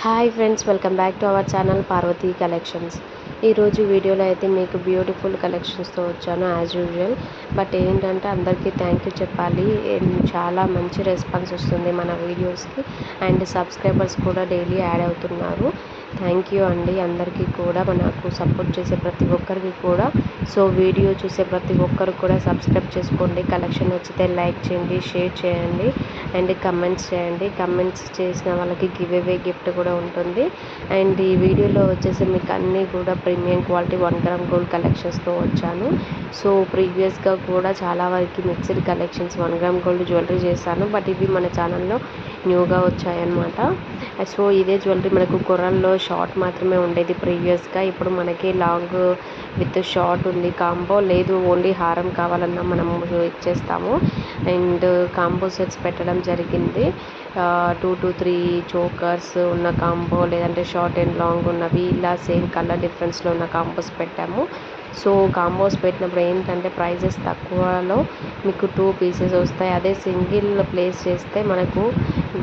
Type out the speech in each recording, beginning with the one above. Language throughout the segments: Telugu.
Hi friends, welcome back to our channel Parvati collections. ఈరోజు వీడియోలో అయితే మీకు బ్యూటిఫుల్ కలెక్షన్స్తో వచ్చాను యాజ్ యూజువల్. బట్ ఏంటంటే అందరికీ థ్యాంక్ యూ చెప్పాలి. చాలా మంచి రెస్పాన్స్ వస్తుంది మన వీడియోస్కి అండ్ సబ్స్క్రైబర్స్ కూడా డైలీ యాడ్ అవుతున్నారు. థ్యాంక్ యూ అండి అందరికీ కూడా, నాకు సపోర్ట్ చేసే ప్రతి ఒక్కరికి కూడా. సో వీడియో చూసే ప్రతి ఒక్కరు కూడా సబ్స్క్రైబ్ చేసుకోండి. కలెక్షన్ నచ్చితే లైక్ చేయండి, షేర్ చేయండి అండ్ కమెంట్స్ చేయండి. కమెంట్స్ చేసిన వాళ్ళకి గివ్ అవే గిఫ్ట్ కూడా ఉంటుంది. అండ్ ఈ వీడియోలో వచ్చేసి మీకు అన్నీ కూడా ప్రీమియం క్వాలిటీ 1 గ్రామ్ గోల్డ్ కలెక్షన్స్తో వచ్చాను. సో ప్రీవియస్గా కూడా చాలా వరకు mixed collections 1 gram gold jewellery చేశాను. బట్ ఇవి మన ఛానల్లో న్యూగా వచ్చాయన్నమాట. సో ఇదే జ్యువెలరీ మనకు కొరల్లో షార్ట్ మాత్రమే ఉండేది ప్రీవియస్గా. ఇప్పుడు మనకి లాంగ్ విత్ షార్ట్ ఉంది. కాంబో లేదు, ఓన్లీ హారం కావాలన్నా మనము ఇచ్చేస్తాము. అండ్ కాంబో సెట్స్ పెట్టడం జరిగింది. 2 to 3 చోకర్స్ ఉన్న కాంబో, లేదంటే షార్ట్ అండ్ లాంగ్ ఉన్నవి, ఇలా సేమ్ కలర్ డిఫరెన్స్లో ఉన్న కాంబోస్ పెట్టాము. సో కాంబోస్ పెట్టినప్పుడు ఏంటంటే ప్రైజెస్ తక్కువలో మీకు 2 పీసెస్ వస్తాయి. అదే సింగిల్ ప్లేస్ చేస్తే మనకు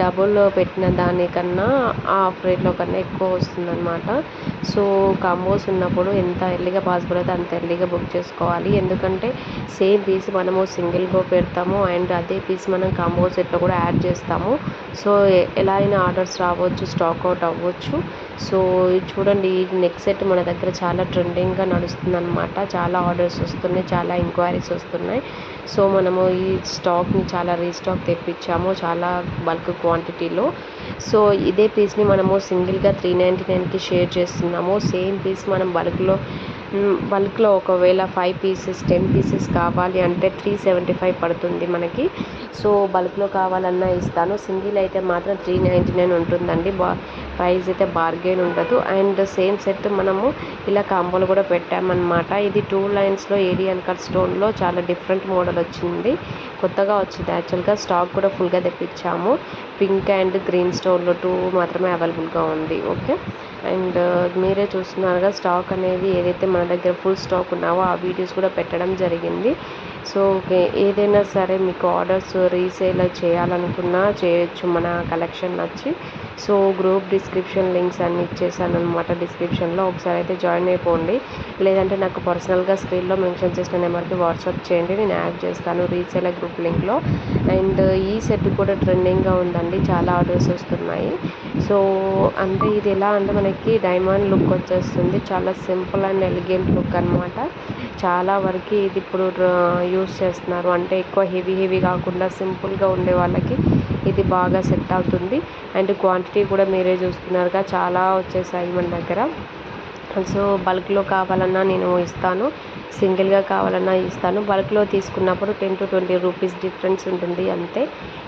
డబుల్ పెట్టిన దానికన్నా హాఫ్ రేట్లో కన్నా ఎక్కువ వస్తుందన్నమాట. సో కాంబోస్ ఉన్నప్పుడు ఎంత ఎర్లీగా పాసిబుల్ అయితే అంత ఎర్లీగా బుక్ చేసుకోవాలి. ఎందుకంటే సేమ్ పీస్ మనము సింగిల్గా పెడతాము అండ్ అదే పీస్ మనం కాంబో సెట్లో కూడా యాడ్ చేస్తాము. సో ఎలా అయినా ఆర్డర్స్ రావచ్చు, స్టాక్ అవుట్ అవ్వచ్చు. సో ఇది చూడండి, ఈ నెక్ సెట్ మన దగ్గర చాలా ట్రెండింగ్గా నడుస్తుంది అనమాట. చాలా ఆర్డర్స్ వస్తున్నాయి, చాలా ఎంక్వైరీస్ వస్తున్నాయి. సో మనము ఈ స్టాక్ని చాలా రీస్టాక్ తెప్పించాము, చాలా బల్క్ క్వాంటిటీలో. సో ఇదే పీస్ని మనము సింగిల్గా 399కి షేర్ చేస్తున్నాము. సేమ్ పీస్ మనం బల్క్లో ఒకవేళ 5 పీసెస్ 10 పీసెస్ కావాలి అంటే 375 పడుతుంది మనకి. సో బల్క్లో కావాలన్నా ఇస్తాను. సింగిల్ అయితే మాత్రం 399 ఉంటుందండి. ప్రైస్ అయితే బార్గెన్ ఉండదు. అండ్ సేమ్ సెట్ మనము ఇలా కాంబోలు కూడా పెట్టామన్నమాట. ఇది 2 లైన్స్లో ఏరియన్ కట్ స్టోన్లో చాలా డిఫరెంట్ మోడల్ వచ్చింది, కొత్తగా వచ్చింది. యాక్చువల్గా స్టాక్ కూడా ఫుల్గా తెప్పించాము. పింక్ అండ్ గ్రీన్ స్టోన్లో 2 మాత్రమే అవైలబుల్గా ఉంది. ఓకే, అండ్ మీరే చూస్తున్నారుగా స్టాక్ అనేది ఏదైతే మన దగ్గర ఫుల్ స్టాక్ ఉన్నావో ఆ వీడియోస్ కూడా పెట్టడం జరిగింది. సో ఏదైనా సరే మీకు ఆర్డర్స్ రీసేల్ చేయాలనుకున్నా చేయొచ్చు మన కలెక్షన్ నచ్చి. సో గ్రూప్ డిస్క్రిప్షన్ లింక్స్ అన్ని ఇచ్చేసాను అనమాట డిస్క్రిప్షన్లో. ఒకసారి అయితే జాయిన్ అయిపోండి, లేదంటే నాకు పర్సనల్గా స్క్రీన్లో మెన్షన్ చేసిన నెంబర్కి వాట్సాప్ చేయండి, నేను యాడ్ చేస్తాను రీసేలర్ గ్రూప్ లింక్లో. అండ్ ఈ సెట్ కూడా ట్రెండింగ్గా ఉందండి, చాలా ఆర్డర్స్ వస్తున్నాయి. సో అంటే ఇది ఎలా అంటే మనకి డైమండ్ లుక్ వచ్చేస్తుంది, చాలా సింపుల్ అండ్ ఎలిగెంట్ లుక్ అనమాట. చాలా వరకు ఇది ఇప్పుడు యూస్ చేస్తున్నారు. అంటే ఎక్కువ హెవీ కాకుండా సింపుల్గా ఉండే వాళ్ళకి ఇది బాగా సెట్ అవుతుంది. అండ్ క్వాంటిటీ కూడా మీరే చూస్తున్నారుగా, చాలా వచ్చేసాయి మన దగ్గర. సో బల్క్లో కావాలన్నా నేను ఇస్తాను, సింగిల్గా కావాలన్నా ఇస్తాను. బల్క్లో తీసుకున్నప్పుడు 10 to 20 రూపీస్ డిఫరెన్స్ ఉంటుంది అంతే,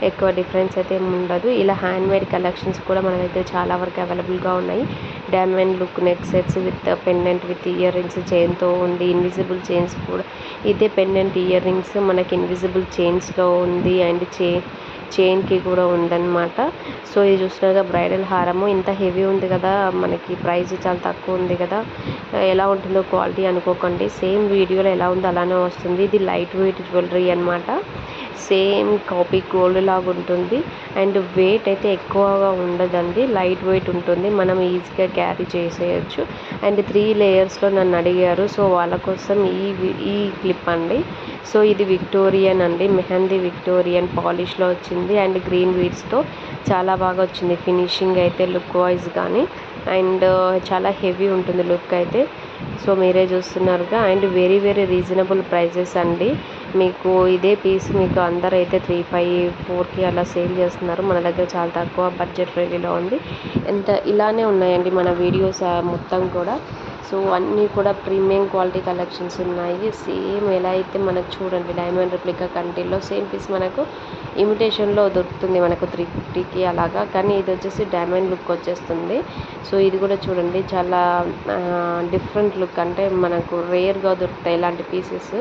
ఎక్కువ డిఫరెన్స్ అయితే ఏమి ఉండదు. ఇలా హ్యాండ్మేడ్ కలెక్షన్స్ కూడా మన దగ్గర చాలా వరకు అవైలబుల్గా ఉన్నాయి. Diamond look neck sets with pendant with earrings చైన్తో ఉంది. ఇన్విజిబుల్ చైన్స్ కూడా, ఇదే పెండెంట్ ఇయర్ రింగ్స్ మనకి ఇన్విజిబుల్ చైన్స్లో ఉంది అండ్ చైన్కి కూడా ఉందన్నమాట. సో ఇది చూసినాక బ్రైడల్ హారము ఇంత హెవీ ఉంది కదా, మనకి ప్రైస్ చాలా తక్కువ ఉంది కదా, ఎలా ఉంటుందో క్వాలిటీ అనుకోకండి. సేమ్ వీడియోలో ఎలా ఉందో అలానే వస్తుంది. ఇది లైట్ వెయిట్ జ్యువెలరీ అనమాట. సేమ్ కాపీ గోల్డ్ లాగా ఉంటుంది అండ్ వెయిట్ అయితే ఎక్కువగా ఉండదండి, లైట్ వెయిట్ ఉంటుంది, మనం ఈజీగా క్యారీ చేసేయచ్చు. అండ్ 3 లేయర్స్లో నన్ను అడిగారు, సో వాళ్ళ కోసం ఈ క్లిప్ అండి. సో ఇది విక్టోరియన్ అండి, మెహందీ విక్టోరియన్ పాలిష్లో వచ్చింది అండ్ గ్రీన్ బీడ్స్తో చాలా బాగా వచ్చింది ఫినిషింగ్ అయితే, లుక్ వైజ్ కానీ. అండ్ చాలా హెవీ ఉంటుంది లుక్ అయితే. సో మీరే చూస్తున్నారుగా. అండ్ వెరీ రీజనబుల్ ప్రైజెస్ అండి. మీకు ఇదే పీస్ మీకు అందరూ అయితే 354కి అలా సేల్ చేస్తున్నారు, మన దగ్గర చాలా తక్కువ బడ్జెట్ ఫ్రెండ్లీలో ఉంది. ఇలానే ఉన్నాయండి మన వీడియోస్ మొత్తం కూడా. సో అన్నీ కూడా ప్రీమియం క్వాలిటీ కలెక్షన్స్ ఉన్నాయి. సేమ్ ఎలా అయితే మనకు చూడండి డైమండ్ రెప్లికా కంటిలో సేమ్ పీస్ మనకు ఇమిటేషన్లో దొరుకుతుంది మనకు 350కి అలాగా, కానీ ఇది వచ్చేసి డైమండ్ లుక్ వచ్చేస్తుంది. సో ఇది కూడా చూడండి చాలా డిఫరెంట్ లుక్, అంటే మనకు రేర్గా దొరుకుతాయి ఇలాంటి పీసెస్.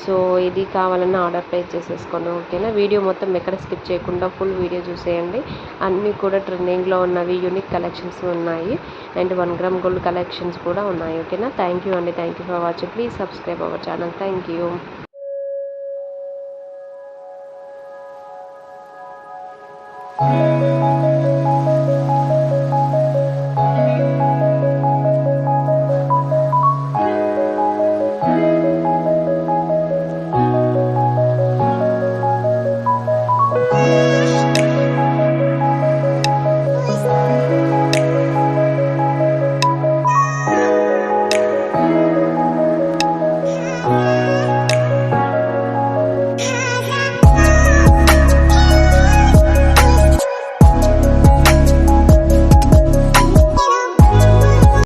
సో ఇది కావాలన్నా ఆర్డర్ ప్లేస్ చేసేసుకోండి, ఓకేనా. వీడియో మొత్తం ఎక్కడ స్కిప్ చేయకుండా ఫుల్ వీడియో చూసేయండి. అన్నీ కూడా ట్రెండింగ్లో ఉన్నవి యూనిక్ కలెక్షన్స్ ఉన్నాయి అండ్ 1 గ్రామ్ గోల్డ్ కలెక్షన్స్ కూడా ఉన్నాయి, ఓకేనా. థ్యాంక్ యూ అండి, thank you for watching. Please subscribe our channel. Thank you.